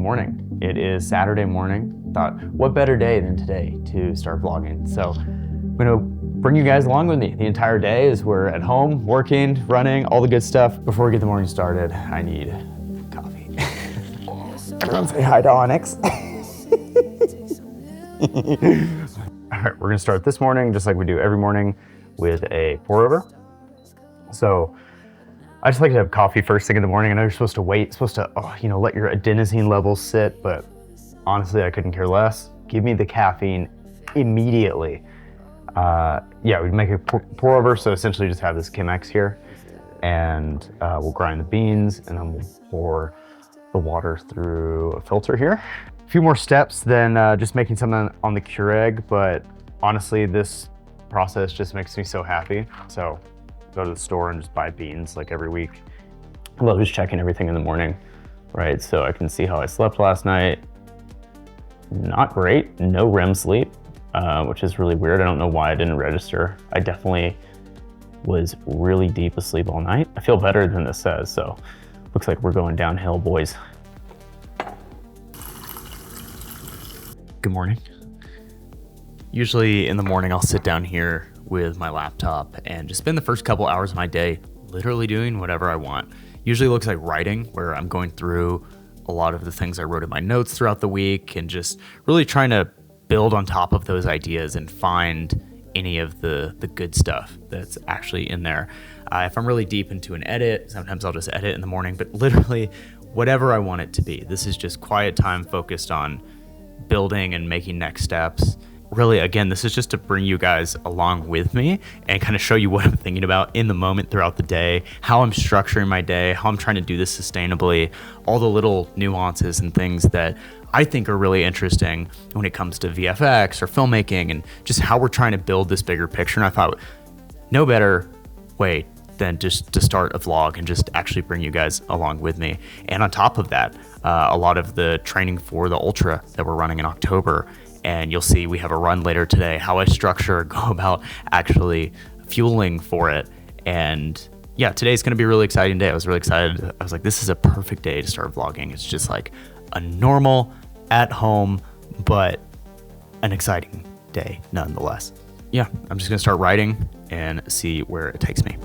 Good morning. It is Saturday morning. Thought, what better day than today to start vlogging? So I'm gonna bring you guys along with me the entire day as we're at home, working, running, all the good stuff. Before we get the morning started, I need coffee. Everyone say hi to Onyx. All right, we're gonna start this morning, just like we do every morning, with a pour over. So I just like to have coffee first thing in the morning. I know you're supposed to wait, let your adenosine levels sit, but honestly, I couldn't care less. Give me the caffeine immediately. We make a pour over, so essentially just have this Chemex here, and we'll grind the beans, and then we'll pour the water through a filter here. A few more steps than just making something on the Keurig, but honestly, this process just makes me so happy. So go to the store and just buy beans like every week. I love just checking everything in the morning, right? So I can see how I slept last night. Not great, no REM sleep, which is really weird. I don't know why I didn't register. I definitely was really deep asleep all night. I feel better than this says, so looks like we're going downhill, boys. Good morning. Usually in the morning, I'll sit down here with my laptop and just spend the first couple hours of my day literally doing whatever I want. Usually looks like writing, where I'm going through a lot of the things I wrote in my notes throughout the week and just really trying to build on top of those ideas and find any of the good stuff that's actually in there. If I'm really deep into an edit, sometimes I'll just edit in the morning, but literally whatever I want it to be. This is just quiet time focused on building and making next steps. Really, again, this is just to bring you guys along with me and kind of show you what I'm thinking about in the moment throughout the day, how I'm structuring my day, how I'm trying to do this sustainably, all the little nuances and things that I think are really interesting when it comes to VFX or filmmaking and just how we're trying to build this bigger picture. And I thought, no better way than just to start a vlog and just actually bring you guys along with me. And on top of that, a lot of the training for the Ultra that we're running in October. And you'll see we have a run later today, how I structure, go about actually fueling for it. And yeah, today's gonna be a really exciting day. I was really excited. I was like, this is a perfect day to start vlogging. It's just like a normal, at home, but an exciting day nonetheless. Yeah, I'm just gonna start writing and see where it takes me.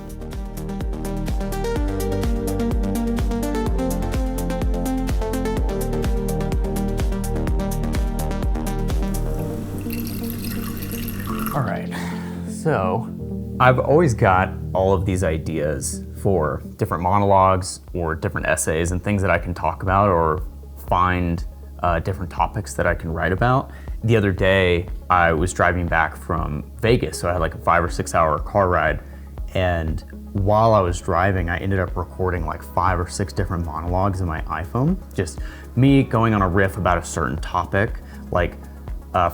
All right, so I've always got all of these ideas for different monologues or different essays and things that I can talk about or find different topics that I can write about. The other day, I was driving back from Vegas, so I had like a 5 or 6 hour car ride. And while I was driving, I ended up recording like 5 or 6 different monologues in my iPhone. Just me going on a riff about a certain topic. Like,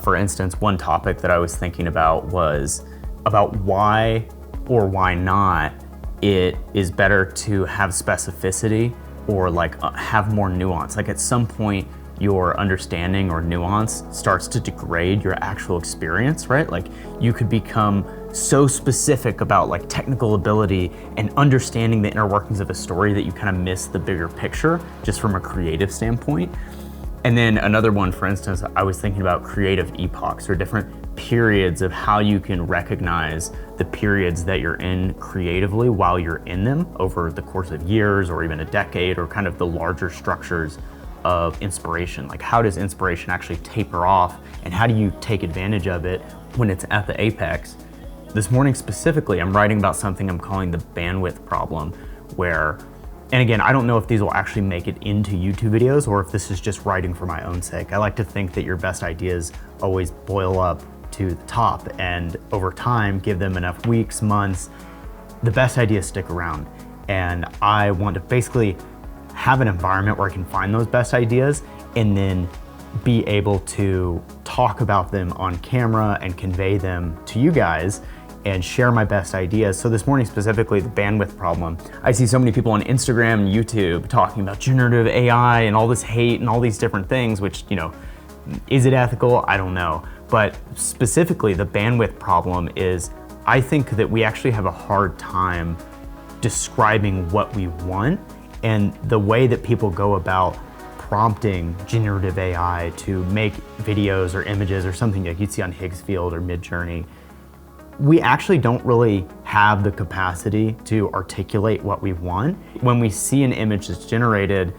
for instance, one topic that I was thinking about was about why or why not it is better to have specificity or like have more nuance. Like at some point, your understanding or nuance starts to degrade your actual experience, right? Like you could become so specific about like technical ability and understanding the inner workings of a story that you kind of miss the bigger picture just from a creative standpoint. And then another one, for instance, I was thinking about creative epochs or different periods of how you can recognize the periods that you're in creatively while you're in them over the course of years or even a decade, or kind of the larger structures of inspiration. Like how does inspiration actually taper off and how do you take advantage of it when it's at the apex? This morning specifically, I'm writing about something I'm calling the bandwidth problem, where, and again, I don't know if these will actually make it into YouTube videos or if this is just writing for my own sake. I like to think that your best ideas always boil up to the top, and over time, give them enough weeks, months, the best ideas stick around. And I want to basically have an environment where I can find those best ideas and then be able to talk about them on camera and convey them to you guys and share my best ideas. So this morning specifically, the bandwidth problem. I see so many people on Instagram and YouTube talking about generative AI and all this hate and all these different things, which, you know, is it ethical? I don't know. But specifically the bandwidth problem is, I think that we actually have a hard time describing what we want, and the way that people go about prompting generative AI to make videos or images or something like you'd see on Higgsfield or Midjourney, we actually don't really have the capacity to articulate what we want. When we see an image that's generated,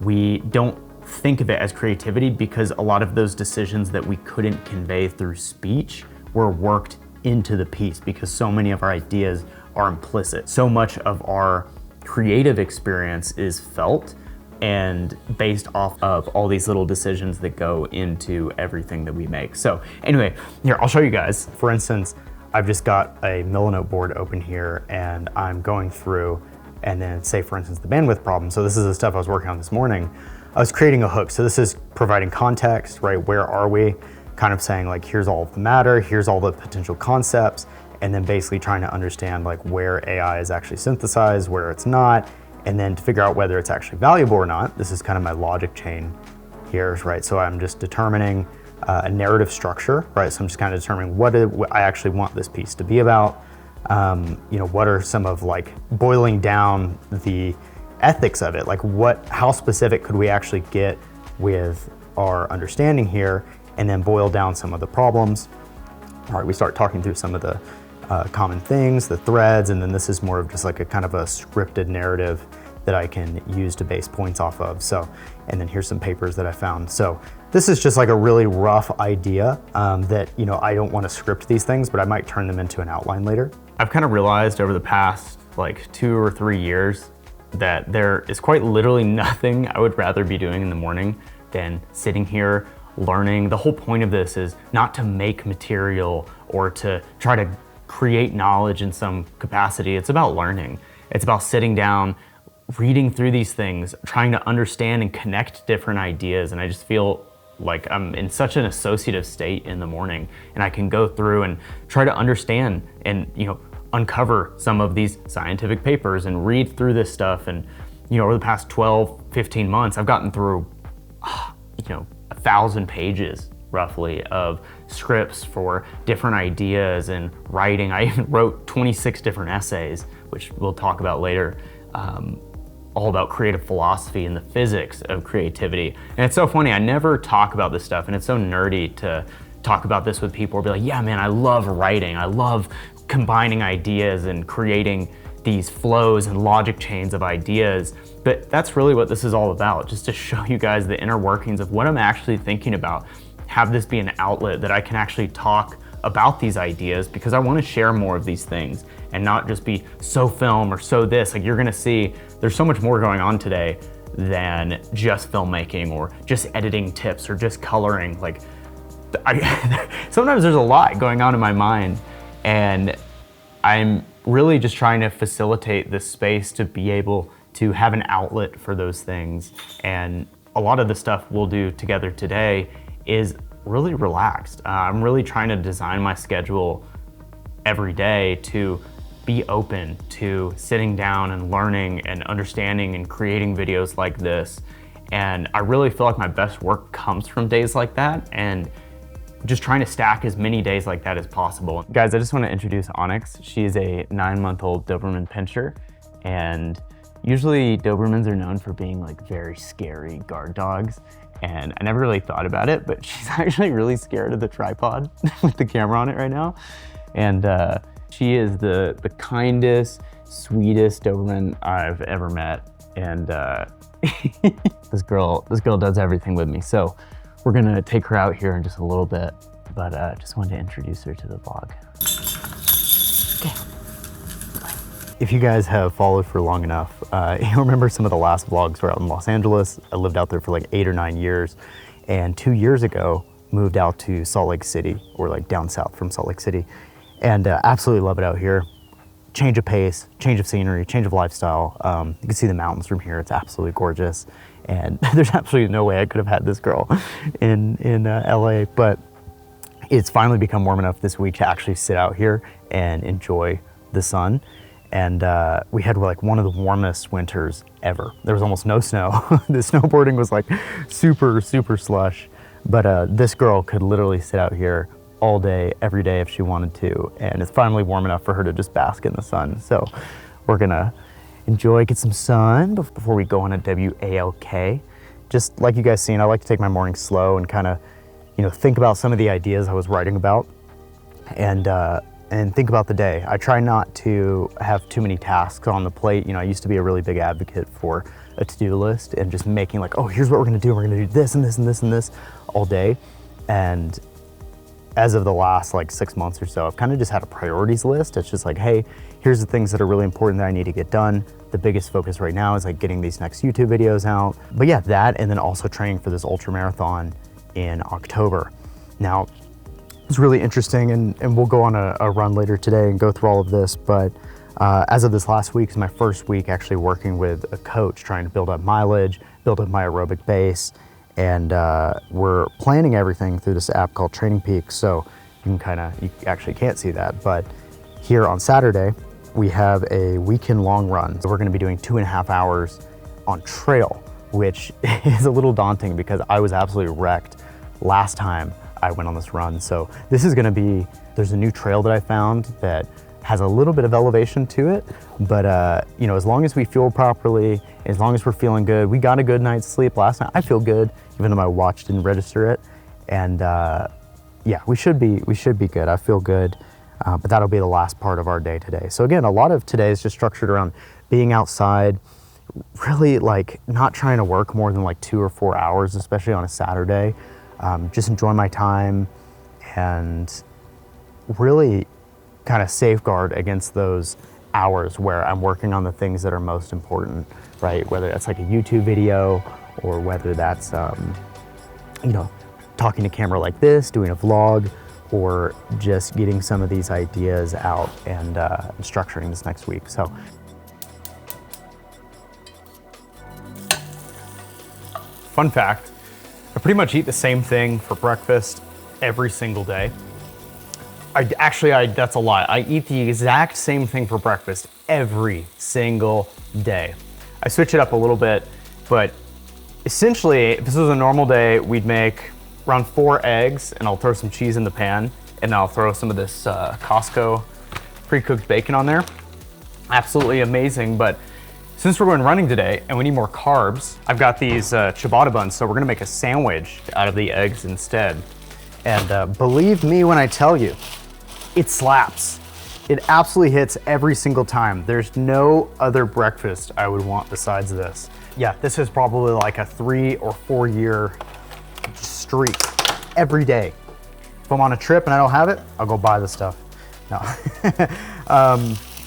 we don't think of it as creativity because a lot of those decisions that we couldn't convey through speech were worked into the piece because so many of our ideas are implicit. So much of our creative experience is felt and based off of all these little decisions that go into everything that we make. So anyway, here, I'll show you guys. For instance, I've just got a Milanote board open here and I'm going through and then say, for instance, the bandwidth problem. So this is the stuff I was working on this morning. I was creating a hook. So this is providing context, right? Where are we? Kind of saying like, here's all of the matter, here's all the potential concepts, and then basically trying to understand like where AI is actually synthesized, where it's not, and then to figure out whether it's actually valuable or not. This is kind of my logic chain here, right? So I'm just determining a narrative structure, right? So I'm just kind of determining what I actually want this piece to be about. What are some of like boiling down the ethics of it? Like how specific could we actually get with our understanding here, and then boil down some of the problems. All right, we start talking through some of the common things, the threads, and then this is more of just like a kind of a scripted narrative that I can use to base points off of. So, and then here's some papers that I found. So this is just like a really rough idea that, I don't want to script these things, but I might turn them into an outline later. I've kind of realized over the past like 2 or 3 years that there is quite literally nothing I would rather be doing in the morning than sitting here learning. The whole point of this is not to make material or to try to create knowledge in some capacity. It's about learning. It's about sitting down, reading through these things, trying to understand and connect different ideas. And I just feel like I'm in such an associative state in the morning, and I can go through and try to understand and, uncover some of these scientific papers and read through this stuff. And, over the past 12, 15 months, I've gotten through, 1,000 pages roughly of scripts for different ideas and writing. I even wrote 26 different essays, which we'll talk about later, all about creative philosophy and the physics of creativity. And it's so funny, I never talk about this stuff, and it's so nerdy to talk about this with people or be like, yeah, man, I love writing. I love combining ideas and creating these flows and logic chains of ideas. But that's really what this is all about, just to show you guys the inner workings of what I'm actually thinking about. Have this be an outlet that I can actually talk about these ideas, because I want to share more of these things and not just be so film or so this. Like, you're gonna see there's so much more going on today than just filmmaking or just editing tips or just coloring. Like, sometimes there's a lot going on in my mind, and I'm really just trying to facilitate this space to be able to have an outlet for those things. And a lot of the stuff we'll do together today is really relaxed. I'm really trying to design my schedule every day to be open to sitting down and learning and understanding and creating videos like this. And I really feel like my best work comes from days like that, and just trying to stack as many days like that as possible. Guys, I just want to introduce Onyx. She's a 9-month-old Doberman pinscher, and usually Dobermans are known for being like very scary guard dogs. And I never really thought about it, but she's actually really scared of the tripod with the camera on it right now. And she is the kindest, sweetest Doberman I've ever met. And this girl does everything with me. So we're gonna take her out here in just a little bit, but just wanted to introduce her to the vlog. Okay. If you guys have followed for long enough, you'll remember some of the last vlogs were out in Los Angeles. I lived out there for like 8 or 9 years, and 2 years ago, moved out to Salt Lake City, or like down south from Salt Lake City, and absolutely love it out here. Change of pace, change of scenery, change of lifestyle. You can see the mountains from here. It's absolutely gorgeous. And there's absolutely no way I could have had this girl in LA, but it's finally become warm enough this week to actually sit out here and enjoy the sun. And we had like one of the warmest winters ever. There was almost no snow. The snowboarding was like super, super slush. But this girl could literally sit out here all day, every day if she wanted to. And it's finally warm enough for her to just bask in the sun. So we're gonna enjoy, get some sun before we go on a WALK. just like you guys seen, I like to take my morning slow and kind of, think about some of the ideas I was writing about and think about the day. I try not to have too many tasks on the plate. I used to be a really big advocate for a to-do list and just making like, oh, here's what we're gonna do. We're gonna do this and this and this and this all day. And as of the last like 6 months or so, I've kind of just had a priorities list. It's just like, hey, here's the things that are really important that I need to get done. The biggest focus right now is like getting these next YouTube videos out. But yeah, that, and then also training for this ultra marathon in October. Now, it's really interesting, and we'll go on a run later today and go through all of this, but as of this last week is my first week actually working with a coach, trying to build up mileage, build up my aerobic base, and we're planning everything through this app called Training Peaks. So you actually can't see that, but here on Saturday, we have a weekend long run. So we're gonna be doing 2.5 hours on trail, which is a little daunting because I was absolutely wrecked last time I went on this run. So this is gonna be, there's a new trail that I found that has a little bit of elevation to it, but as long as we fuel properly, as long as we're feeling good, we got a good night's sleep last night. I feel good, even though my watch didn't register it. And yeah, we should be good. I feel good, but that'll be the last part of our day today. So again, a lot of today is just structured around being outside, really like not trying to work more than like 2 or 4 hours, especially on a Saturday. Just enjoy my time and really kind of safeguard against those hours where I'm working on the things that are most important, right? Whether that's like a YouTube video or whether that's, talking to camera like this, doing a vlog, or just getting some of these ideas out and structuring this next week. So. Fun fact, I pretty much eat the same thing for breakfast every single day. That's a lie. I eat the exact same thing for breakfast every single day. I switch it up a little bit, but essentially, if this was a normal day, we'd make around 4 eggs, and I'll throw some cheese in the pan, and I'll throw some of this Costco pre-cooked bacon on there. Absolutely amazing, but since we're going running today and we need more carbs, I've got these ciabatta buns, so we're gonna make a sandwich out of the eggs instead. And believe me when I tell you, it slaps. It absolutely hits every single time. There's no other breakfast I would want besides this. Yeah, this is probably like a 3 or 4 year streak every day. If I'm on a trip and I don't have it, I'll go buy the stuff. No.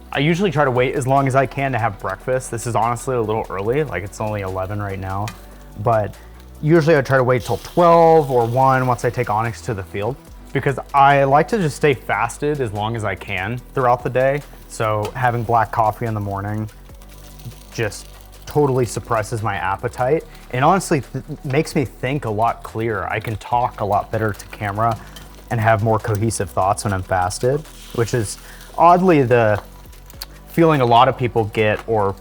I usually try to wait as long as I can to have breakfast. This is honestly a little early, like it's only 11 right now, but usually I try to wait till 12 or 1 once I take Onyx to the field, because I like to just stay fasted as long as I can throughout the day. So having black coffee in the morning just totally suppresses my appetite and honestly makes me think a lot clearer. I can talk a lot better to camera and have more cohesive thoughts when I'm fasted, which is oddly the feeling a lot of people get, or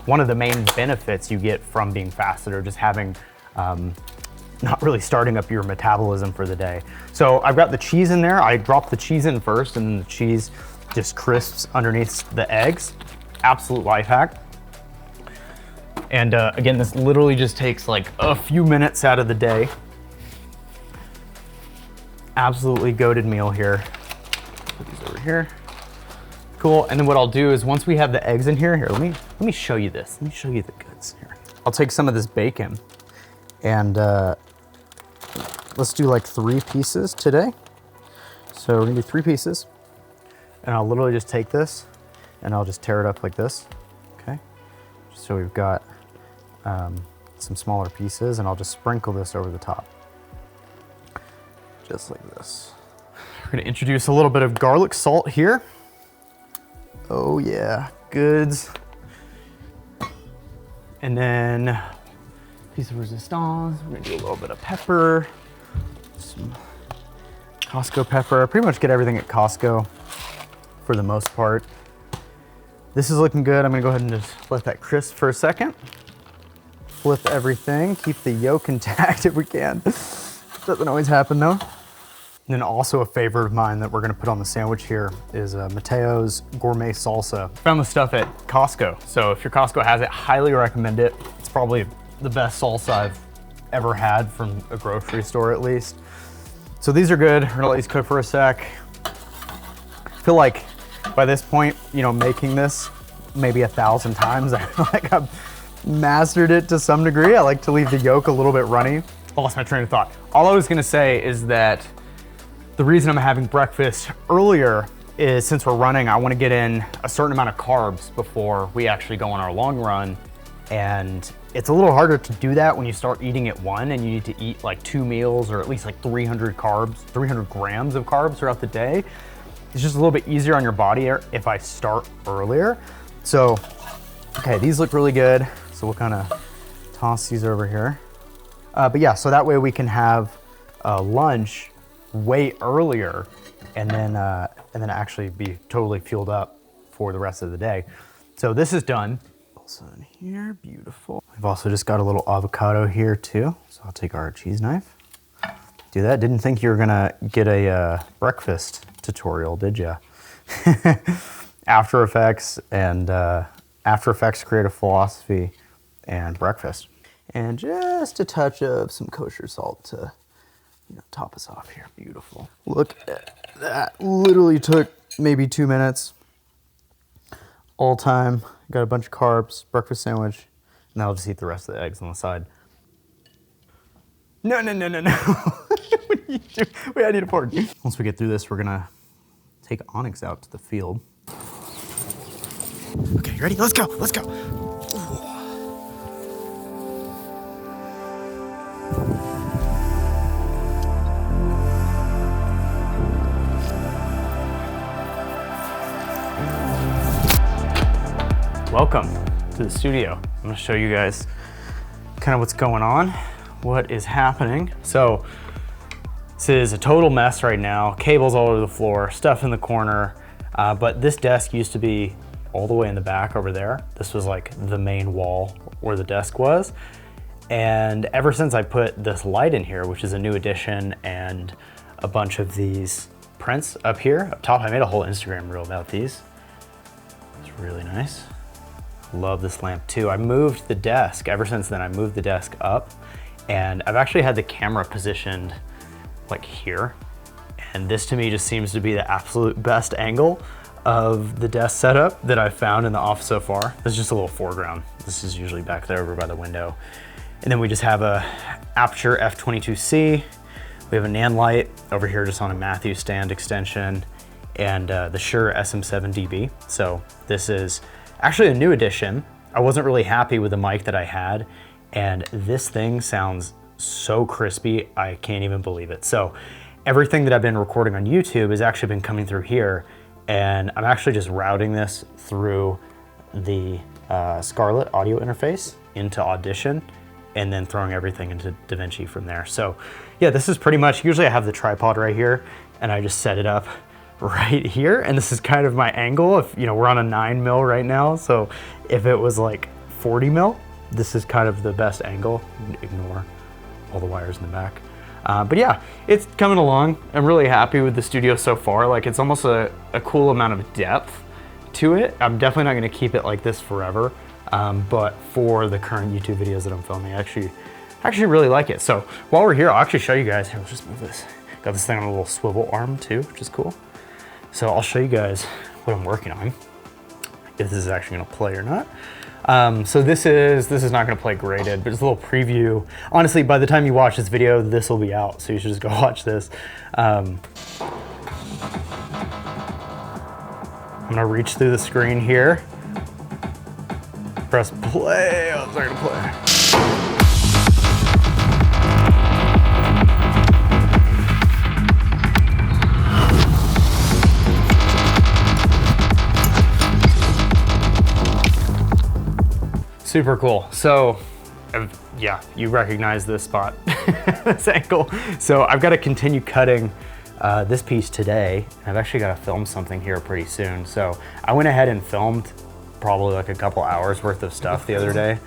one of the main benefits you get from being fasted, or just having not really starting up your metabolism for the day. So I've got the cheese in there. I drop the cheese in first and then the cheese just crisps underneath the eggs. Absolute life hack. And again, this literally just takes like a few minutes out of the day. Absolutely goated meal here. Put these over here. Cool, and then what I'll do is once we have the eggs in here, let me show you this. Let me show you the goods here. I'll take some of this bacon and let's do like 3 pieces today. So we're gonna do 3 pieces, and I'll literally just take this and I'll just tear it up like this, okay? So we've got some smaller pieces, and I'll just sprinkle this over the top, just like this. We're gonna introduce a little bit of garlic salt here. Oh yeah, goods. And then piece of resistance. We're gonna do a little bit of pepper, some Costco pepper. I pretty much get everything at Costco for the most part. This is looking good. I'm gonna go ahead and just let that crisp for a second. Flip everything, keep the yolk intact if we can. Doesn't always happen though. And then also a favorite of mine that we're gonna put on the sandwich here is Mateo's gourmet salsa. Found the stuff at Costco. So if your Costco has it, highly recommend it. It's probably the best salsa I've ever had from a grocery store at least. So these are good. We're gonna let these cook for a sec. I feel like by this point, you know, making this maybe 1,000 times, I feel like I've mastered it to some degree. I like to leave the yolk a little bit runny. I lost my train of thought. All I was gonna say is that the reason I'm having breakfast earlier is since we're running, I wanna get in a certain amount of carbs before we actually go on our long run. And it's a little harder to do that when you start eating at 1 and you need to eat like 2 meals or at least like 300 grams of carbs throughout the day. It's just a little bit easier on your body if I start earlier. So, okay, these look really good. So we'll kind of toss these over here. But yeah, so that way we can have lunch way earlier and then actually be totally fueled up for the rest of the day. So this is done. Also in here, beautiful. We've also just got a little avocado here too. So I'll take our cheese knife. Do that. Didn't think you were gonna get a breakfast tutorial, did you? After Effects and After Effects Creative Philosophy and breakfast. And just a touch of some kosher salt to, you know, top us off here. Beautiful. Look at that. Literally took maybe 2 minutes. All time. Got a bunch of carbs, breakfast sandwich, and I'll just eat the rest of the eggs on the side. No. What are you doing? Wait, I need a fork. Once we get through this, we're gonna take Onyx out to the field. Okay, you ready? Let's go. Welcome to the studio. I'm gonna show you guys kind of what's going on, what is happening. So this is a total mess right now. Cables all over the floor, stuff in the corner. But this desk used to be all the way in the back over there. This was like the main wall where the desk was. And ever since I put this light in here, which is a new addition, and a bunch of these prints up here, up top, I made a whole Instagram reel about these. It's really nice. Love this lamp too. I moved the desk, ever since then I moved the desk up, and I've actually had the camera positioned like here. And this to me just seems to be the absolute best angle of the desk setup that I've found in the office so far. This is just a little foreground. This is usually back there over by the window. And then we just have a Aperture F22C. We have a NAND light over here just on a Matthew stand extension, and the Shure SM7DB. So this is actually a new addition. I wasn't really happy with the mic that I had, and this thing sounds so crispy, I can't even believe it. So everything that I've been recording on YouTube has actually been coming through here, and I'm actually just routing this through the Scarlett audio interface into Audition, and then throwing everything into Davinci from there. So yeah, this is pretty much, usually I have the tripod right here, and I just set it up right here, and this is kind of my angle. If you know, we're on a 9mm right now, so if it was like 40mm, this is kind of the best angle. Ignore all the wires in the back. But yeah, it's coming along. I'm really happy with the studio so far. Like, it's almost a cool amount of depth to it. I'm definitely not gonna keep it like this forever, but for the current YouTube videos that I'm filming, I actually really like it. So while we're here, I'll actually show you guys. Here, let's just move this. Got this thing on a little swivel arm too, which is cool. So I'll show you guys what I'm working on, if this is actually gonna play or not. So this is not gonna play graded, but it's a little preview. Honestly, by the time you watch this video, this will be out, so you should just go watch this. I'm gonna reach through the screen here, press play. Oh, it's not gonna play. Super cool. So, yeah, you recognize this spot, this angle. So I've got to continue cutting this piece today. I've actually got to film something here pretty soon. So I went ahead and filmed probably like a couple hours worth of stuff the other day,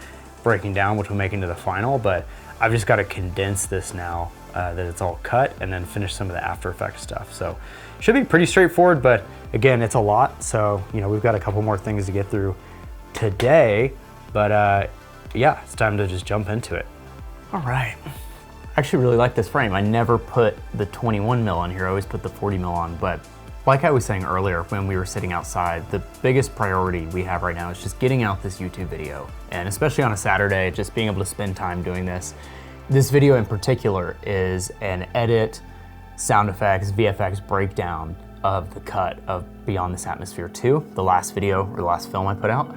breaking down, which will make into the final, but I've just got to condense this now that it's all cut, and then finish some of the After Effects stuff. So it should be pretty straightforward, but again, it's a lot. So, you know, we've got a couple more things to get through today. But yeah, it's time to just jump into it. All right. I actually really like this frame. I never put the 21 mil on here. I always put the 40 mil on, but like I was saying earlier when we were sitting outside, the biggest priority we have right now is just getting out this YouTube video. And especially on a Saturday, just being able to spend time doing this. This video in particular is an edit, sound effects, VFX breakdown of the cut of Beyond This Atmosphere 2, the last video or the last film I put out.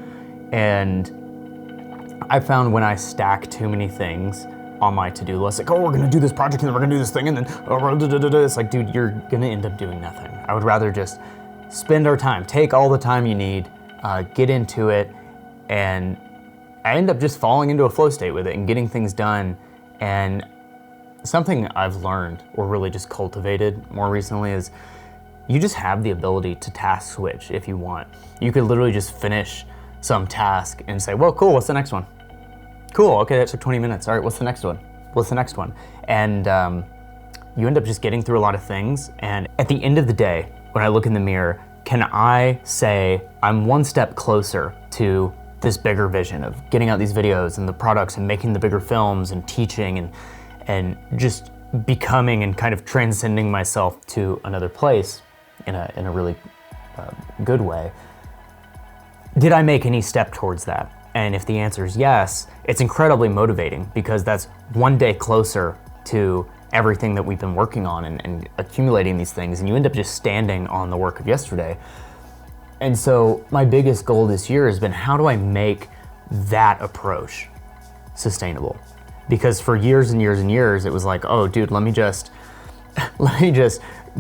And I found when I stack too many things on my to-do list, like, oh, we're gonna do this project and then we're gonna do this thing and then, it's like, dude, you're gonna end up doing nothing. I would rather just spend our time, take all the time you need, get into it, and I end up just falling into a flow state with it and getting things done. And something I've learned or really just cultivated more recently is you just have the ability to task switch if you want. You could literally just finish some task and say, well, cool, what's the next one? Cool, okay, that took 20 minutes. All right, what's the next one? What's the next one? And you end up just getting through a lot of things. And at the end of the day, when I look in the mirror, can I say I'm one step closer to this bigger vision of getting out these videos and the products and making the bigger films and teaching and just becoming and kind of transcending myself to another place in a really good way. Did I make any step towards that? And if the answer is yes, it's incredibly motivating because that's one day closer to everything that we've been working on and accumulating these things, and you end up just standing on the work of yesterday. And so my biggest goal this year has been, how do I make that approach sustainable? Because for years and years and years, it was like, oh dude, let me just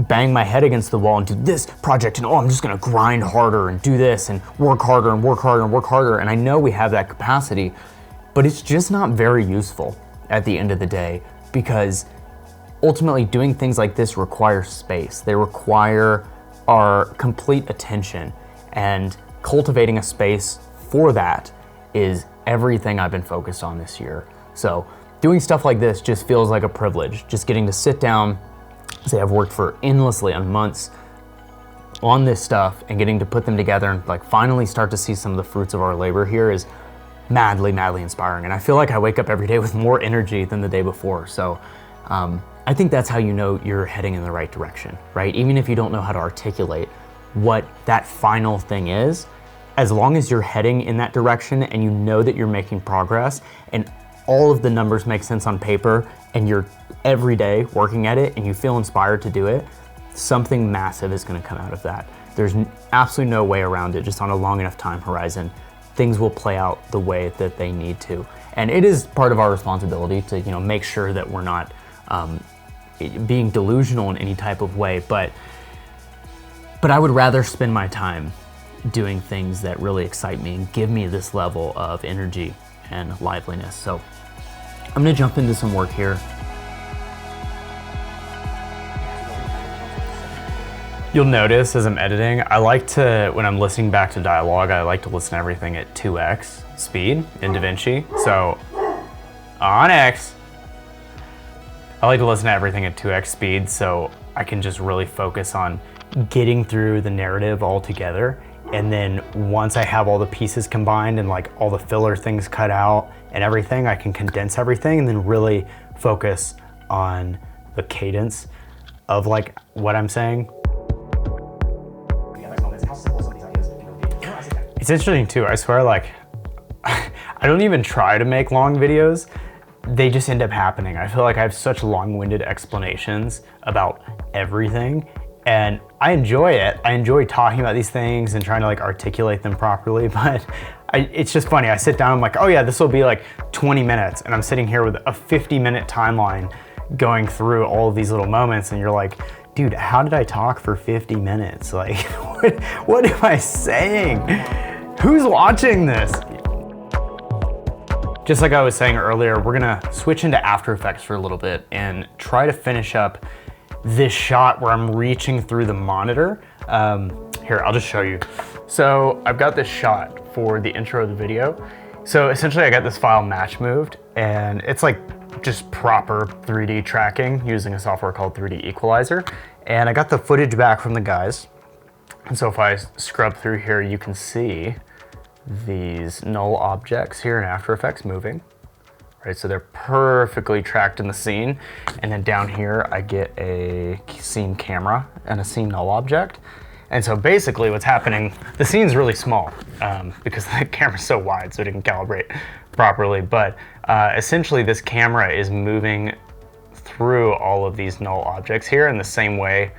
bang my head against the wall and do this project, and oh, I'm just gonna grind harder and do this and work harder and work harder and work harder. And I know we have that capacity, but it's just not very useful at the end of the day, because ultimately doing things like this require space. They require our complete attention, and cultivating a space for that is everything I've been focused on this year. So doing stuff like this just feels like a privilege. Just getting to sit down, say I've worked for endlessly on months on this stuff, and getting to put them together and like finally start to see some of the fruits of our labor here is madly, madly inspiring. And I feel like I wake up every day with more energy than the day before. So I think that's how you know you're heading in the right direction, right? Even if you don't know how to articulate what that final thing is, as long as you're heading in that direction and you know that you're making progress and all of the numbers make sense on paper and you're every day working at it and you feel inspired to do it, something massive is gonna come out of that. There's absolutely no way around it. Just on a long enough time horizon, things will play out the way that they need to. And it is part of our responsibility to, you know, make sure that we're not being delusional in any type of way, but I would rather spend my time doing things that really excite me and give me this level of energy and liveliness. So I'm gonna jump into some work here. You'll notice as I'm editing, I like to, when I'm listening back to dialogue, I like to listen to everything at 2x speed in Davinci. So on X, I like to listen to everything at 2x speed so I can just really focus on getting through the narrative all together. And then once I have all the pieces combined and like all the filler things cut out and everything, I can condense everything and then really focus on the cadence of like what I'm saying. It's interesting too, I swear, like, I don't even try to make long videos. They just end up happening. I feel like I have such long-winded explanations about everything, and I enjoy it. I enjoy talking about these things and trying to like articulate them properly, but it's just funny. I sit down, I'm like, oh yeah, this will be like 20 minutes, and I'm sitting here with a 50-minute timeline going through all of these little moments, and you're like, dude, how did I talk for 50 minutes? Like, what am I saying? Who's watching this? Just like I was saying earlier, we're gonna switch into After Effects for a little bit and try to finish up this shot where I'm reaching through the monitor. Here, I'll just show you. So I've got this shot for the intro of the video. So essentially I got this file match moved, and it's like just proper 3D tracking using a software called 3D Equalizer. And I got the footage back from the guys. And so if I scrub through here, you can see these null objects here in After Effects moving right? So they're perfectly tracked in the scene. And then down here, I get a scene camera and a scene null object. And so basically what's happening, the scene's really small because the camera's so wide, so it didn't calibrate properly. But essentially this camera is moving through all of these null objects here in the same way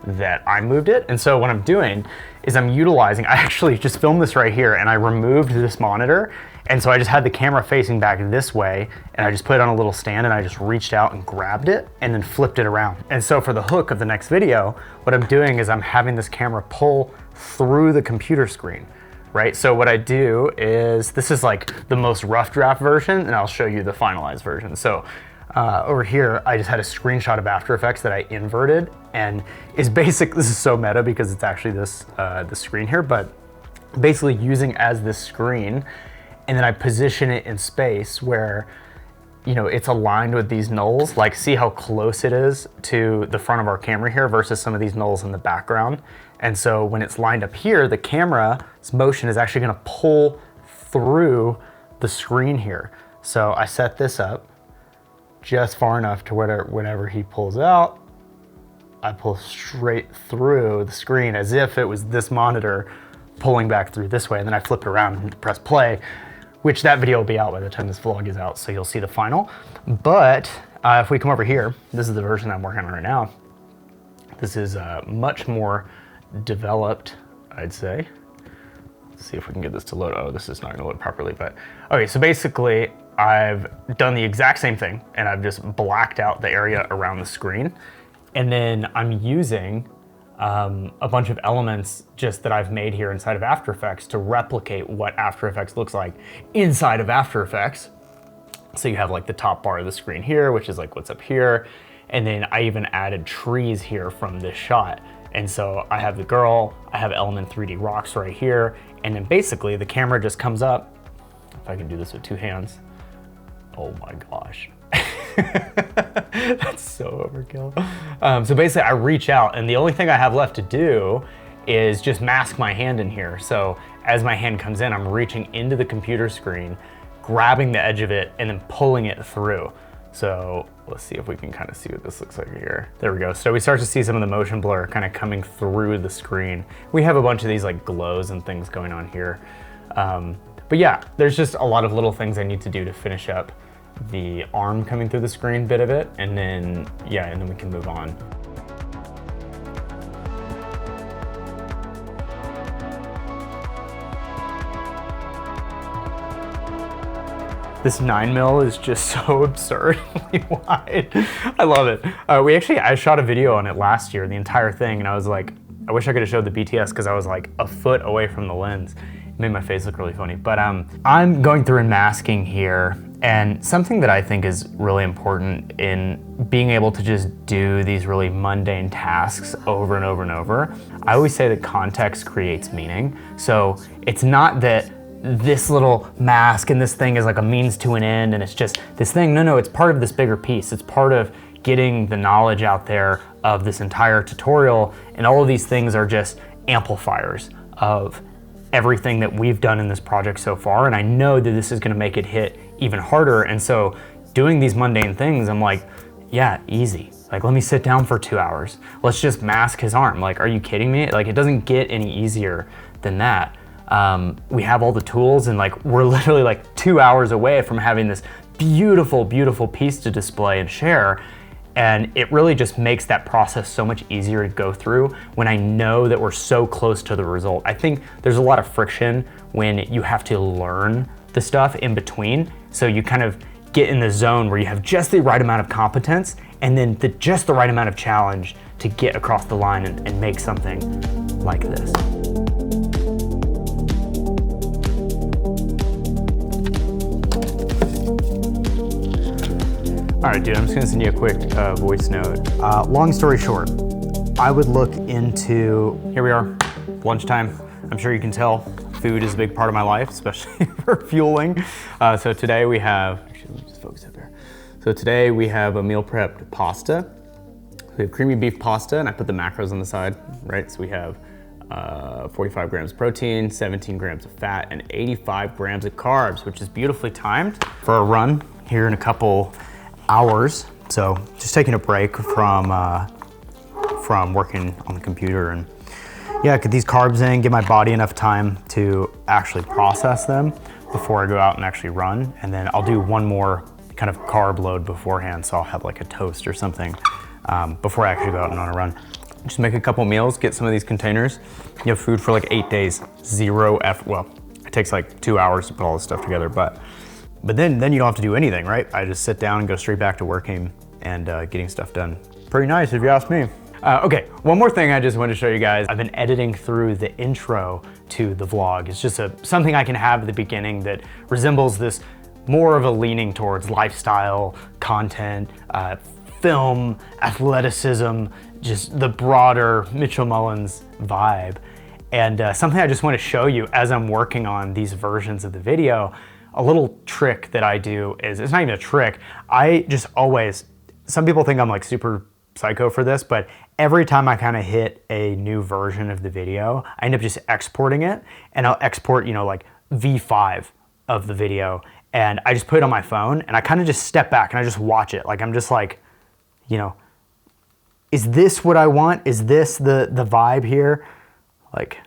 that I moved it. And so what I'm doing is I actually just filmed this right here, and I removed this monitor. And so I just had the camera facing back this way, and I just put it on a little stand, and I just reached out and grabbed it and then flipped it around. And so for the hook of the next video, what I'm doing is I'm having this camera pull through the computer screen, right? So what I do is, this is like the most rough draft version, and I'll show you the finalized version. So over here, I just had a screenshot of After Effects that I inverted, and is this is so meta because it's actually this screen here, but basically using as this screen, and then I position it in space where, you know, it's aligned with these nulls. Like, see how close it is to the front of our camera here versus some of these nulls in the background. And so when it's lined up here, the camera's motion is actually gonna pull through the screen here. So I set this up just far enough to where whenever he pulls out, I pull straight through the screen as if it was this monitor pulling back through this way. And then I flip it around and press play, which that video will be out by the time this vlog is out, so you'll see the final. But if we come over here, this is the version I'm working on right now. This is much more developed, I'd say. Let's see if we can get this to load. Oh, this is not gonna load properly, but okay, so basically I've done the exact same thing, and I've just blacked out the area around the screen. And then I'm using a bunch of elements just that I've made here inside of After Effects to replicate what After Effects looks like inside of After Effects. So you have like the top bar of the screen here, which is like what's up here. And then I even added trees here from this shot. And so I have the girl, I have Element 3D rocks right here. And then basically the camera just comes up. If I can do this with two hands. Oh my gosh. That's so overkill. So basically I reach out, and the only thing I have left to do is just mask my hand in here. So as my hand comes in, I'm reaching into the computer screen, grabbing the edge of it, and then pulling it through. So let's see if we can kind of see what this looks like here. There we go. So we start to see some of the motion blur kind of coming through the screen. We have a bunch of these like glows and things going on here. But yeah, there's just a lot of little things I need to do to finish up the arm coming through the screen bit of it, and then, yeah, and then we can move on. This 9mm is just so absurdly wide. I love it. I shot a video on it last year, the entire thing, and I was like, I wish I could have showed the BTS because I was like a foot away from the lens. It made my face look really funny. But I'm going through and masking here, and something that I think is really important in being able to just do these really mundane tasks over and over and over. I always say that context creates meaning. So it's not that this little mask and this thing is like a means to an end and it's just this thing. No, it's part of this bigger piece. It's part of getting the knowledge out there of this entire tutorial, and all of these things are just amplifiers of everything that we've done in this project so far. And I know that this is gonna make it hit even harder. And so doing these mundane things, I'm like, yeah, easy. Like, let me sit down for 2 hours. Let's just mask his arm. Like, are you kidding me? Like, it doesn't get any easier than that. We have all the tools, and like, we're literally like 2 hours away from having this beautiful, beautiful piece to display and share. And it really just makes that process so much easier to go through when I know that we're so close to the result. I think there's a lot of friction when you have to learn the stuff in between. So you kind of get in the zone where you have just the right amount of competence and then just the right amount of challenge to get across the line and make something like this. All right, dude, I'm just gonna send you a quick voice note. Long story short, I would look into, here we are, lunchtime. I'm sure you can tell food is a big part of my life, especially for fueling. So today we have, actually, let me just focus up there. So today we have a meal prepped pasta. We have creamy beef pasta, and I put the macros on the side, right? So we have 45 grams of protein, 17 grams of fat, and 85 grams of carbs, which is beautifully timed for a run. here in a couple hours. So just taking a break from working on the computer, and yeah, get these carbs in, give my body enough time to actually process them before I go out and actually run. And then I'll do one more kind of carb load beforehand. So I'll have like a toast or something before I actually go out and on a run. Just make a couple meals, get some of these containers. You have food for like 8 days, zero effort. Well, it takes like 2 hours to put all this stuff together, but then you don't have to do anything, right? I just sit down and go straight back to working and getting stuff done. Pretty nice if you ask me. Okay, one more thing I just wanted to show you guys. I've been editing through the intro to the vlog. It's just something I can have at the beginning that resembles this more of a leaning towards lifestyle, content, film, athleticism, just the broader Mitchell Mullins vibe. And something I just want to show you as I'm working on these versions of the video, a little trick that I do is, it's not even a trick, I just always, some people think I'm like super psycho for this, but every time I kind of hit a new version of the video, I end up just exporting it, and I'll export, you know, like V5 of the video, and I just put it on my phone, and I kind of just step back and I just watch it. Like I'm just like, you know, is this what I want? Is this the vibe here? Like,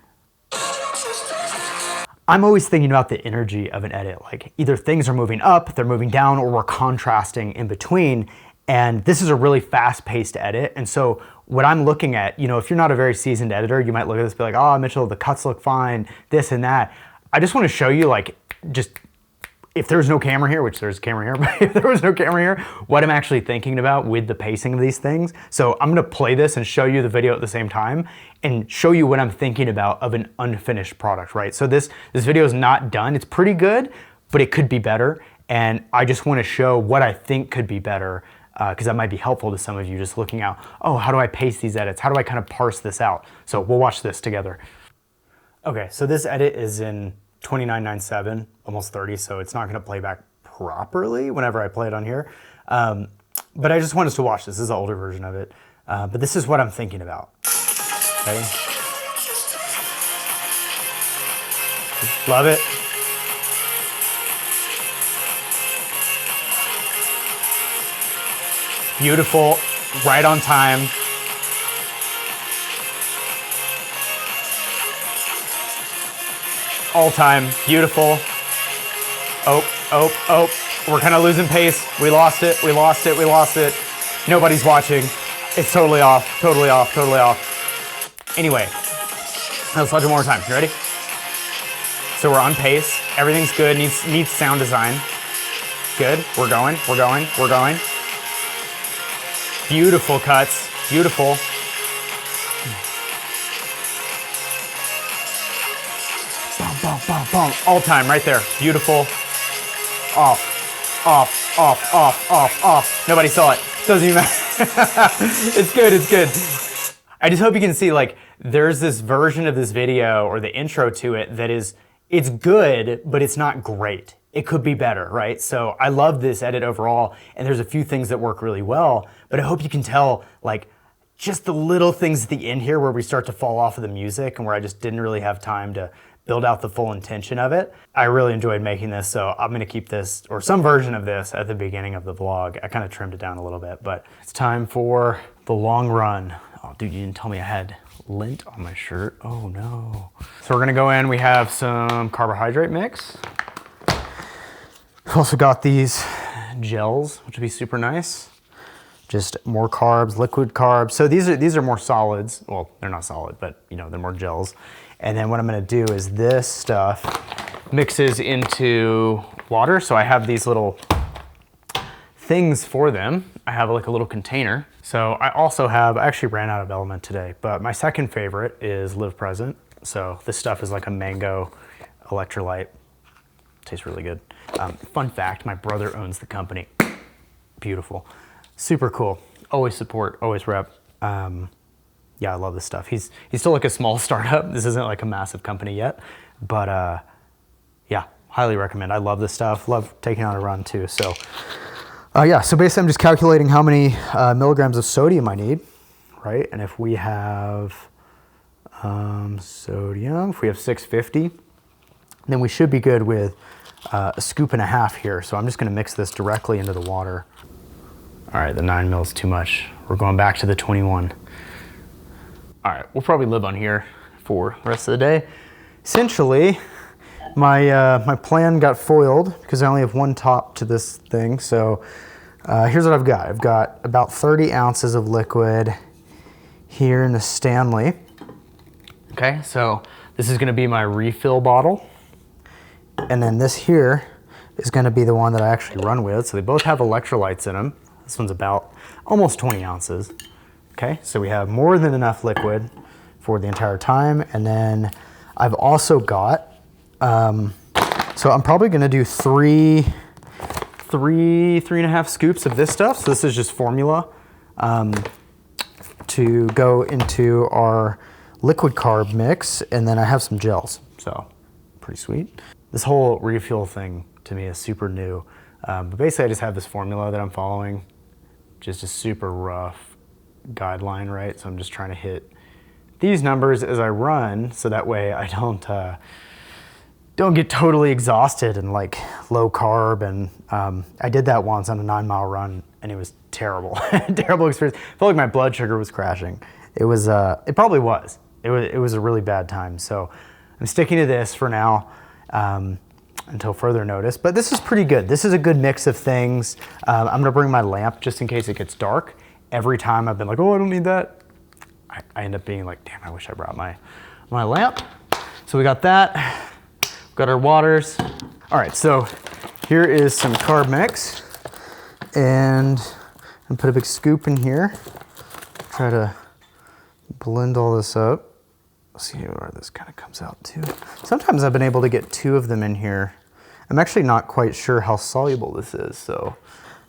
I'm always thinking about the energy of an edit. Like either things are moving up, they're moving down, or we're contrasting in between. And this is a really fast-paced edit. And so what I'm looking at, you know, if you're not a very seasoned editor, you might look at this and be like, oh, Mitchell, the cuts look fine, this and that. I just want to show you, like, just if there's no camera here, which there's a camera here, but if there was no camera here, what I'm actually thinking about with the pacing of these things. So I'm gonna play this and show you the video at the same time and show you what I'm thinking about of an unfinished product, right? So this video is not done. It's pretty good, but it could be better. And I just want to show what I think could be better, because that might be helpful to some of you just looking out, oh, how do I pace these edits? How do I kind of parse this out? So we'll watch this together. Okay, so this edit is in 29:9:7, almost 30, so it's not gonna play back properly whenever I play it on here. But I just want us to watch this. This is an older version of it. But this is what I'm thinking about, okay? Love it. Beautiful, right on time. All time, beautiful. Oh, we're kind of losing pace. We lost it. Nobody's watching. It's totally off. Anyway, let's watch it one more time. You ready? So we're on pace. Everything's good, needs sound design. Good, we're going. Beautiful cuts, beautiful. Boom, all time right there, beautiful. Off. Nobody saw it, doesn't even matter. It's good. I just hope you can see, like, there's this version of this video or the intro to it that is, it's good, but it's not great. It could be better, right? So I love this edit overall, and there's a few things that work really well, but I hope you can tell, like, just the little things at the end here where we start to fall off of the music and where I just didn't really have time to build out the full intention of it. I really enjoyed making this, so I'm gonna keep this, or some version of this, at the beginning of the vlog. I kind of trimmed it down a little bit, but it's time for the long run. Oh, dude, you didn't tell me I had lint on my shirt. Oh no. So we're gonna go in, we have some carbohydrate mix. We've also got these gels, which would be super nice. Just more carbs, liquid carbs. So these are more solids. Well, they're not solid, but you know, they're more gels. And then what I'm gonna do is this stuff mixes into water. So I have these little things for them. I have like a little container. So I also have, I actually ran out of Element today, but my second favorite is Live Present. So this stuff is like a mango electrolyte. Tastes really good. Fun fact, my brother owns the company. Beautiful, super cool. Always support, always rep. Yeah, I love this stuff. He's still like a small startup. This isn't like a massive company yet, but yeah, highly recommend. I love this stuff. Love taking on a run too. So yeah, so basically I'm just calculating how many milligrams of sodium I need, right? And if we have sodium, if we have 650, then we should be good with a scoop and a half here. So I'm just gonna mix this directly into the water. All right, the 9 mil is too much. We're going back to the 21. All right, we'll probably live on here for the rest of the day. Essentially, my plan got foiled because I only have one top to this thing. So here's what I've got. I've got about 30 ounces of liquid here in the Stanley. Okay, so this is gonna be my refill bottle. And then this here is gonna be the one that I actually run with. So they both have electrolytes in them. This one's about almost 20 ounces. Okay, so we have more than enough liquid for the entire time. And then I've also got, so I'm probably gonna do three and a half scoops of this stuff. So this is just formula to go into our liquid carb mix. And then I have some gels, so pretty sweet. This whole refuel thing to me is super new. But basically I just have this formula that I'm following, just a super rough guideline, right? So I'm just trying to hit these numbers as I run, so that way I don't get totally exhausted and like low carb. And I did that once on a 9-mile run and it was terrible, terrible experience. I felt like my blood sugar was crashing. It was, it probably was. It was a really bad time. So I'm sticking to this for now until further notice, but this is pretty good. This is a good mix of things. I'm gonna bring my lamp just in case it gets dark. Every time I've been like, oh, I don't need that, I end up being like, damn, I wish I brought my lamp. So we got that, we've got our waters. All right, so here is some carb mix, and I'm put a big scoop in here. Try to blend all this up. See where this kind of comes out too. Sometimes I've been able to get 2 of them in here. I'm actually not quite sure how soluble this is, so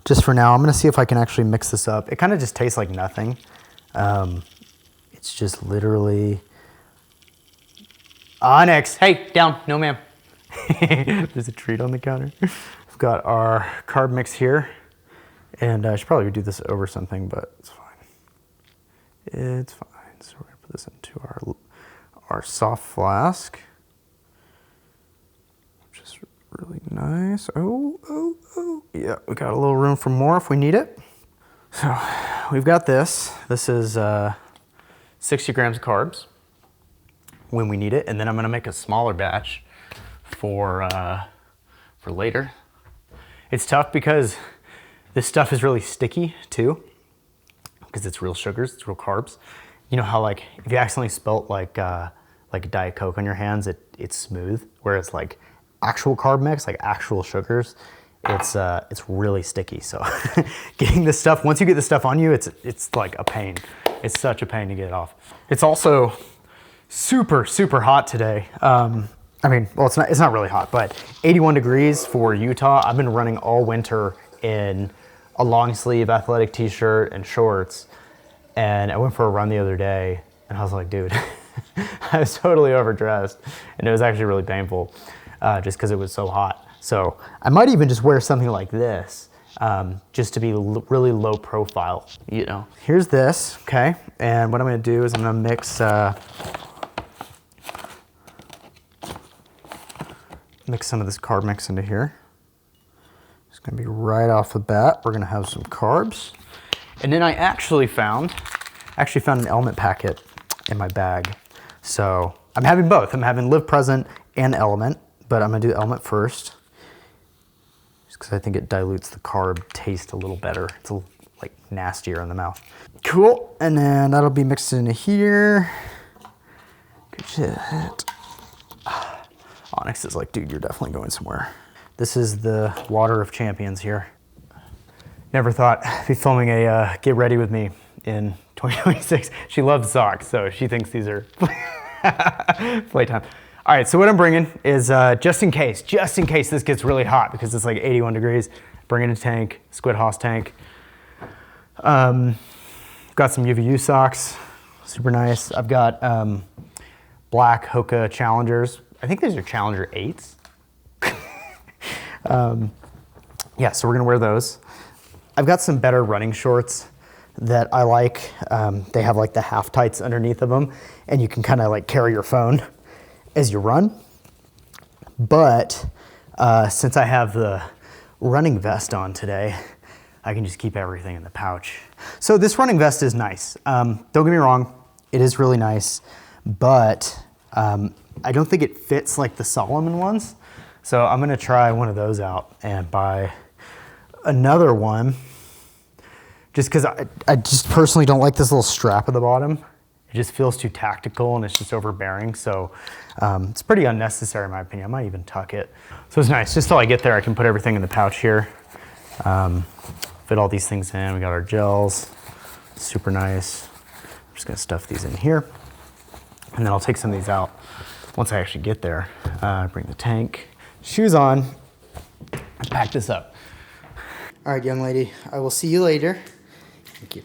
just for now, I'm gonna see if I can actually mix this up. It kind of just tastes like nothing. It's just literally, Onyx, hey, down, no ma'am. There's a treat on the counter. We've got our carb mix here, and I should probably do this over something, but it's fine. It's fine. So we're gonna put this into our soft flask, which is really nice. Oh, yeah, we got a little room for more if we need it. So we've got this. This is 60 grams of carbs when we need it, and then I'm gonna make a smaller batch for later. It's tough because this stuff is really sticky too, because it's real sugars, it's real carbs. You know how like if you accidentally spilt like Diet Coke on your hands, it's smooth, whereas like actual carb mix, like actual sugars, it's really sticky. So getting this stuff, once you get the stuff on you, it's like a pain. It's such a pain to get it off. It's also super, super hot today. I mean, well, it's not really hot, but 81 degrees for Utah. I've been running all winter in a long sleeve athletic t-shirt and shorts. And I went for a run the other day and I was like, dude, I was totally overdressed and it was actually really painful just because it was so hot. So I might even just wear something like this just to be really low profile, you know. Here's this, okay? And what I'm gonna do is I'm gonna mix some of this carb mix into here. It's gonna be right off the bat. We're gonna have some carbs. And then I actually found an element packet in my bag. So I'm having both. I'm having Live Present and Element, but I'm gonna do Element first, just because I think it dilutes the carb taste a little better. It's a little like nastier in the mouth. Cool, and then that'll be mixed into here. Good shit. Onyx is like, dude, you're definitely going somewhere. This is the water of champions here. Never thought I'd be filming a Get Ready With Me in 2026. She loves socks, so she thinks these are playtime. All right, so what I'm bringing is just in case this gets really hot, because it's like 81 degrees, bringing a tank, Squid Hoss tank. Got some UVU socks, super nice. I've got black Hoka Challengers. I think these are Challenger 8s. Yeah, so we're gonna wear those. I've got some better running shorts that I like. They have like the half tights underneath of them, and you can kind of like carry your phone as you run. But since I have the running vest on today, I can just keep everything in the pouch. So this running vest is nice. Don't get me wrong, it is really nice, but I don't think it fits like the Solomon ones. So I'm gonna try one of those out and buy another one, just because I just personally don't like this little strap at the bottom. It just feels too tactical and it's just overbearing. So it's pretty unnecessary in my opinion. I might even tuck it. So it's nice, just till I get there, I can put everything in the pouch here. Fit all these things in. We got our gels, super nice. I'm just gonna stuff these in here. And then I'll take some of these out once I actually get there. Bring the tank, shoes on, and pack this up. All right, young lady, I will see you later. Thank you.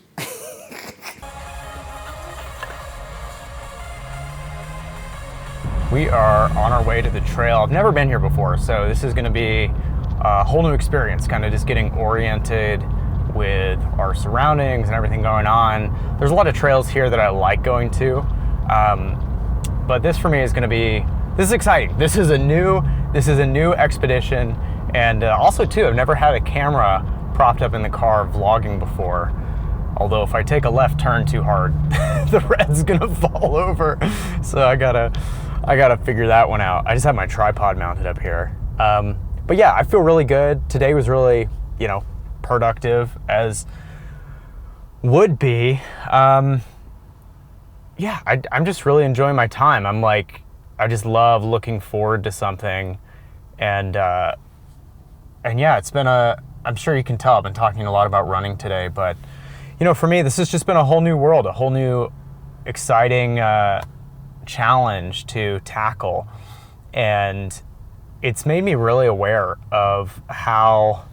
We are on our way to the trail. I've never been here before, so this is gonna be a whole new experience, kind of just getting oriented with our surroundings and everything going on. There's a lot of trails here that I like going to, but this for me is gonna be, this is exciting. This is a new expedition, and also too, I've never had a camera propped up in the car vlogging before. Although if I take a left turn too hard, the red's gonna fall over. So I gotta figure that one out. I just have my tripod mounted up here. But yeah, I feel really good. Today was really, productive as would be. Yeah, I'm just really enjoying my time. I just love looking forward to something. And yeah, it's been I'm sure you can tell I've been talking a lot about running today, but for me, this has just been a whole new world, a whole new exciting challenge to tackle. And it's made me really aware of how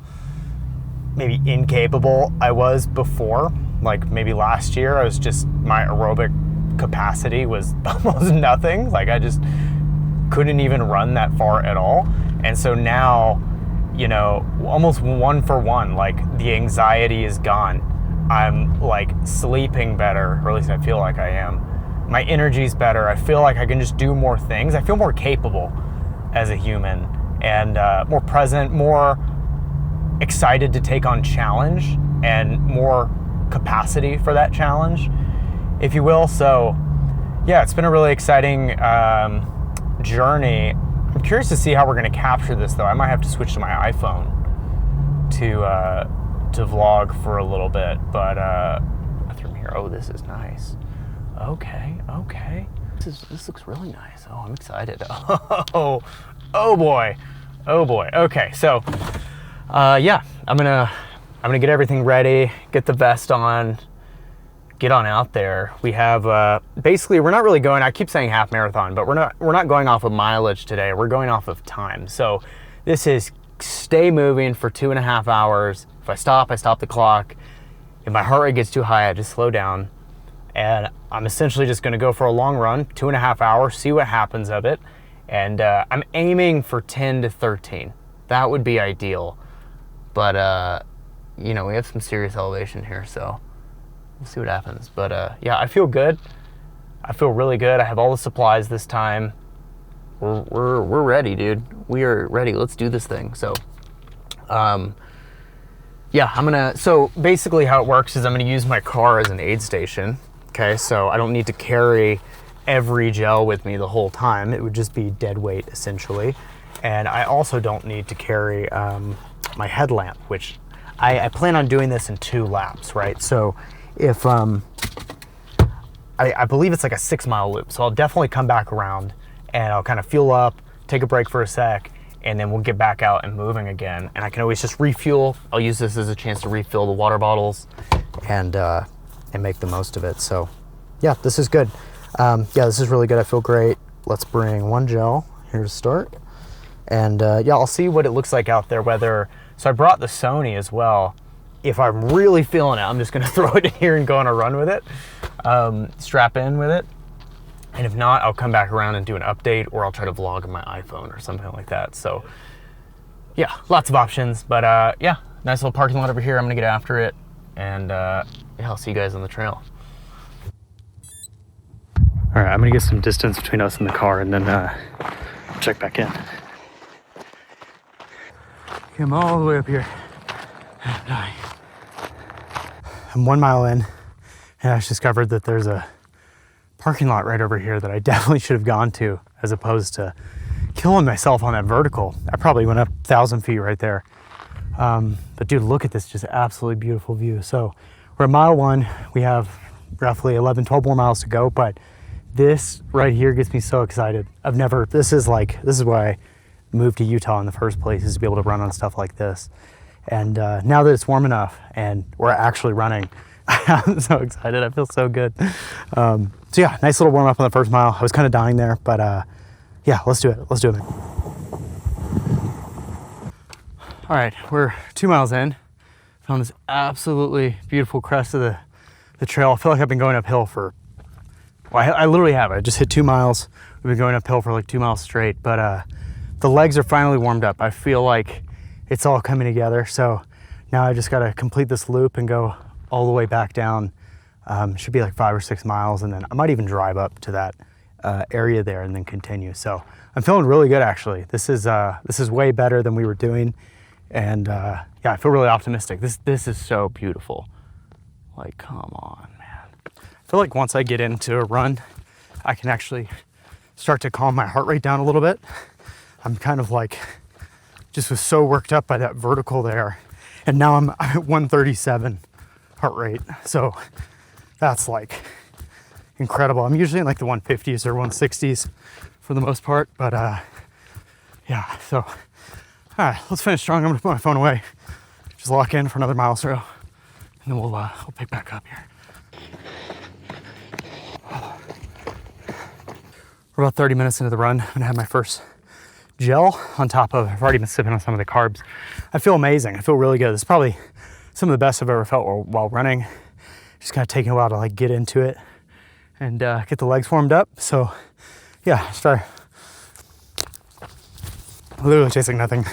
maybe incapable I was before. Like maybe last year, my aerobic capacity was almost nothing. Like I just couldn't even run that far at all. And so now, almost one for one, like the anxiety is gone. I'm like sleeping better, or at least I feel like I am. My energy's better. I feel like I can just do more things. I feel more capable as a human, and more present, more excited to take on challenge, and more capacity for that challenge, if you will. So yeah, it's been a really exciting journey. I'm curious to see how we're going to capture this though. I might have to switch to my iPhone to vlog for a little bit, but bathroom here. Oh, this is nice. Okay. This looks really nice. Oh, I'm excited. Oh boy. Okay, so yeah, I'm gonna get everything ready, get the vest on, get on out there. We have basically, we're not really going, I keep saying half marathon, but we're not going off of mileage today. We're going off of time. So this is stay moving for 2.5 hours. If I stop the clock. If my heart rate gets too high, I just slow down. And I'm essentially just gonna go for a long run, 2.5 hours, see what happens of it. And I'm aiming for 10 to 13. That would be ideal. But we have some serious elevation here, so we'll see what happens. But yeah, I feel good. I feel really good. I have all the supplies this time. We're ready, dude. We are ready. Let's do this thing. So yeah, so basically how it works is I'm gonna use my car as an aid station. Okay, so I don't need to carry every gel with me the whole time. It would just be dead weight essentially. And I also don't need to carry my headlamp, which I plan on doing this in 2 laps, right? So if, I believe it's like a 6-mile loop. So I'll definitely come back around and I'll kind of fuel up, take a break for a sec, and then we'll get back out and moving again. And I can always just refuel. I'll use this as a chance to refill the water bottles and make the most of it. So yeah, this is good. Yeah, this is really good. I feel great. Let's bring 1 gel here to start. And yeah, I'll see what it looks like out there, so I brought the Sony as well. If I'm really feeling it, I'm just gonna throw it in here and go on a run with it, strap in with it. And if not, I'll come back around and do an update, or I'll try to vlog on my iPhone or something like that. So yeah, lots of options, but yeah, nice little parking lot over here. I'm gonna get after it, and yeah, I'll see you guys on the trail. All right, I'm gonna get some distance between us and the car and then check back in. I'm all the way up here. I'm 1 mile in, and I just discovered that there's a parking lot right over here that I definitely should have gone to, as opposed to killing myself on that vertical. I probably went up 1,000 feet right there. But dude, look at this just absolutely beautiful view. So we're at mile 1. We have roughly 11, 12 more miles to go, but this right here gets me so excited. This is why I moved to Utah in the first place, is to be able to run on stuff like this. And now that it's warm enough and we're actually running, I'm so excited. I feel so good. So yeah, nice little warm up on the first mile. I was kind of dying there, but yeah, let's do it. Let's do it. All right, we're 2 miles in. Found this absolutely beautiful crest of the trail. I feel like I've been going uphill for, well, I literally have. I just hit 2 miles. We've been going uphill for like 2 miles straight, but the legs are finally warmed up. I feel like it's all coming together. So now I just got to complete this loop and go all the way back down. Should be like 5 or 6 miles, and then I might even drive up to that area there and then continue. So I'm feeling really good, actually. This is way better than we were doing, and yeah, I feel really optimistic. This is so beautiful. Like, come on, man. I feel like once I get into a run, I can actually start to calm my heart rate down a little bit. I'm kind of like, just was so worked up by that vertical there. And now I'm at 137 heart rate. So that's like incredible. I'm usually in like the 150s or 160s for the most part, but yeah, so, all right, let's finish strong. I'm gonna put my phone away, just lock in for another mile or so, and then we'll pick back up here. We're about 30 minutes into the run. I'm gonna have my first gel on top of, I've already been sipping on some of the carbs. I feel amazing. I feel really good. This is probably some of the best I've ever felt while running. Just kind of taking a while to like get into it and get the legs warmed up. So yeah, start. Literally tastes like nothing,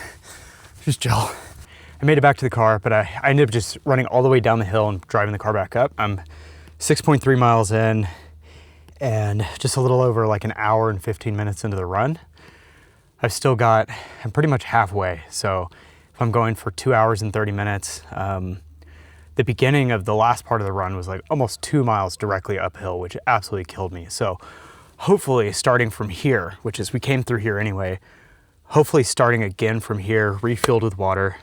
just gel. I made it back to the car, but I ended up just running all the way down the hill and driving the car back up. I'm 6.3 miles in and just a little over like an hour and 15 minutes into the run. I'm pretty much halfway. So if I'm going for 2 hours and 30 minutes, the beginning of the last part of the run was like almost 2 miles directly uphill, which absolutely killed me. So hopefully starting from here, which is, we came through here anyway, hopefully starting again from here, refilled with water,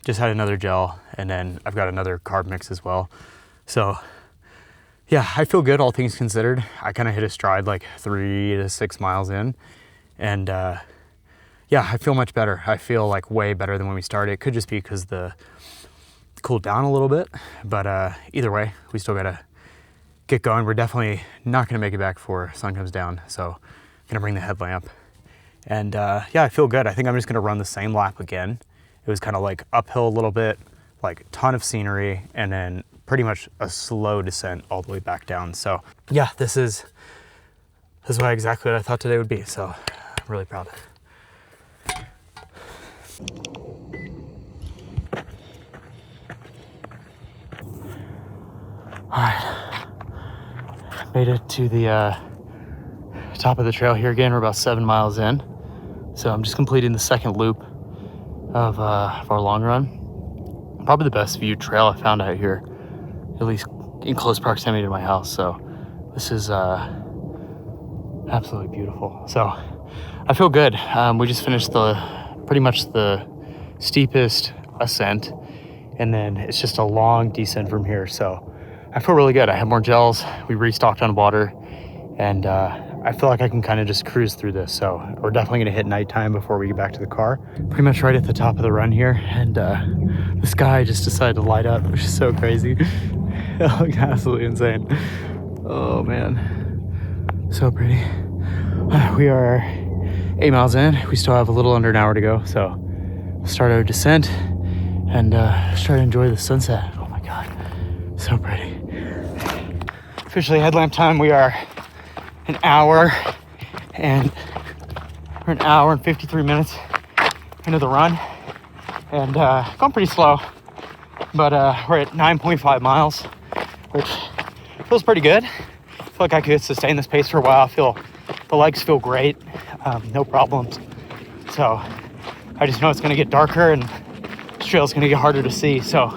just had another gel, and then I've got another carb mix as well. So yeah, I feel good, all things considered. I kind of hit a stride like 3 to 6 miles in, and yeah, I feel much better. I feel like way better than when we started. It could just be because the cooled down a little bit, but either way, we still gotta get going. We're definitely not gonna make it back before sun comes down, so I'm gonna bring the headlamp. And yeah, I feel good. I think I'm just gonna run the same lap again. It was kind of like uphill a little bit, like ton of scenery, and then pretty much a slow descent all the way back down. So yeah, this is exactly what I thought today would be. So I'm really proud. All right, made it to the top of the trail here again. We're about 7 miles in. So I'm just completing the second loop of our long run. Probably the best viewed trail I found out here, at least in close proximity to my house. So this is absolutely beautiful. So I feel good. We just finished pretty much the steepest ascent, and then it's just a long descent from here. So I feel really good. I have more gels. We restocked on water, and I feel like I can kind of just cruise through this. So we're definitely gonna hit nighttime before we get back to the car. Pretty much right at the top of the run here, and the sky just decided to light up, which is so crazy. It looked absolutely insane. Oh man, so pretty. We are 8 miles in. We still have a little under an hour to go, so we'll start our descent and try to enjoy the sunset. Oh my God, so pretty. Officially headlamp time. We are an hour and 53 minutes into the run, and going pretty slow, but we're at 9.5 miles, which feels pretty good. I feel like I could sustain this pace for a while. The legs feel great, no problems. So I just know it's gonna get darker and this trail's gonna get harder to see. So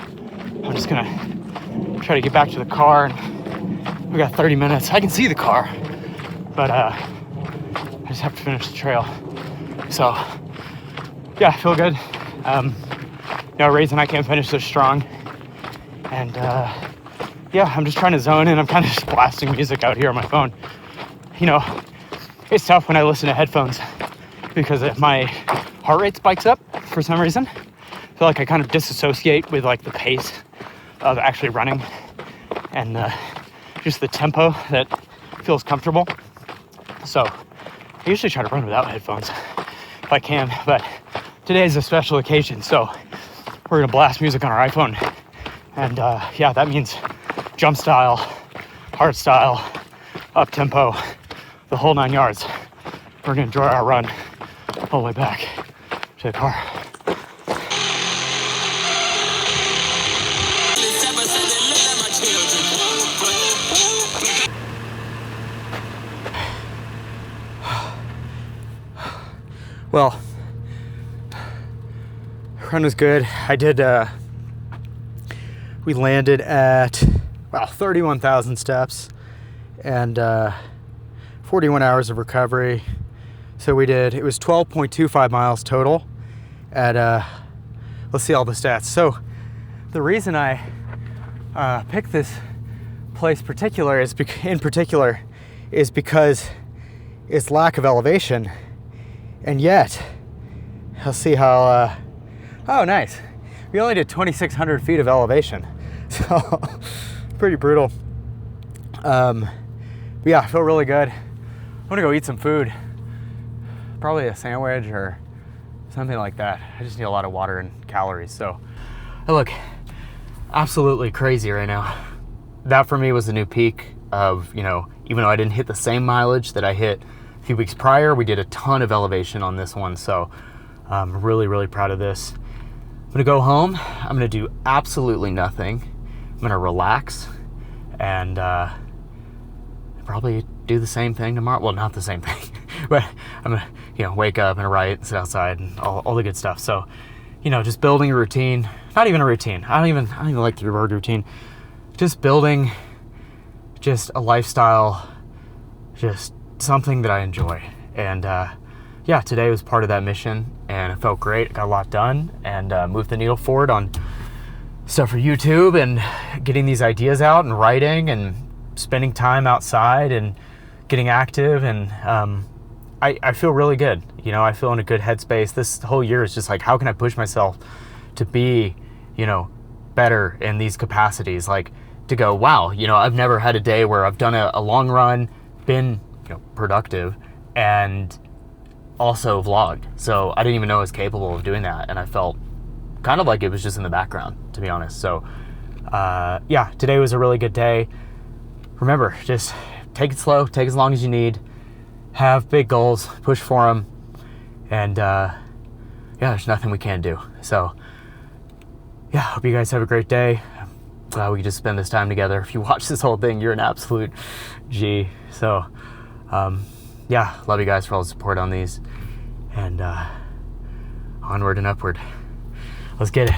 I'm just gonna try to get back to the car, and we got 30 minutes. I can see the car, but I just have to finish the trail. So yeah, I feel good. No reason I can't finish this strong. And yeah, I'm just trying to zone in. I'm kind of just blasting music out here on my phone. You know, it's tough when I listen to headphones because if my heart rate spikes up for some reason. I feel like I kind of disassociate with like the pace of actually running and just the tempo that feels comfortable. So I usually try to run without headphones if I can, but today is a special occasion, so we're gonna blast music on our iPhone. And yeah, that means jump style, hard style, up tempo, the whole 9 yards. We're gonna enjoy our run all the way back to the car. Well, run was good. I did, we landed at, wow, 31,000 steps and 41 hours of recovery. So we did, it was 12.25 miles total at, let's see all the stats. So the reason I picked this place in particular is because its lack of elevation. And yet, I'll see how, oh, nice. We only did 2,600 feet of elevation. So, pretty brutal. But yeah, I feel really good. I'm gonna go eat some food. Probably a sandwich or something like that. I just need a lot of water and calories. So, I look absolutely crazy right now. That for me was the new peak of, you know, even though I didn't hit the same mileage that I hit a few weeks prior, we did a ton of elevation on this one. So I'm really, really proud of this. I'm gonna go home. I'm gonna do absolutely nothing. I'm gonna relax and probably do the same thing tomorrow. Well, not the same thing, but I'm gonna, you know, wake up and write, sit outside and all the good stuff. So, you know, just building a routine, not even a routine. I don't even like the word routine. Just building just a lifestyle, just something that I enjoy. And yeah, today was part of that mission and it felt great. Got a lot done and moved the needle forward on stuff for YouTube and getting these ideas out and writing and spending time outside and getting active. And I feel really good. You know, I feel in a good headspace. This whole year is just like, how can I push myself to be, you know, better in these capacities? Like to go, wow, you know, I've never had a day where I've done a long run, been, you know, productive and also vlogged. So I didn't even know I was capable of doing that. And I felt kind of like it was just in the background, to be honest. So yeah, today was a really good day. Remember, just take it slow, take as long as you need, have big goals, push for them. And yeah, there's nothing we can't do. So yeah, hope you guys have a great day. Glad we could just spend this time together. If you watch this whole thing, you're an absolute G. So yeah, love you guys for all the support on these, and onward and upward. Let's get it.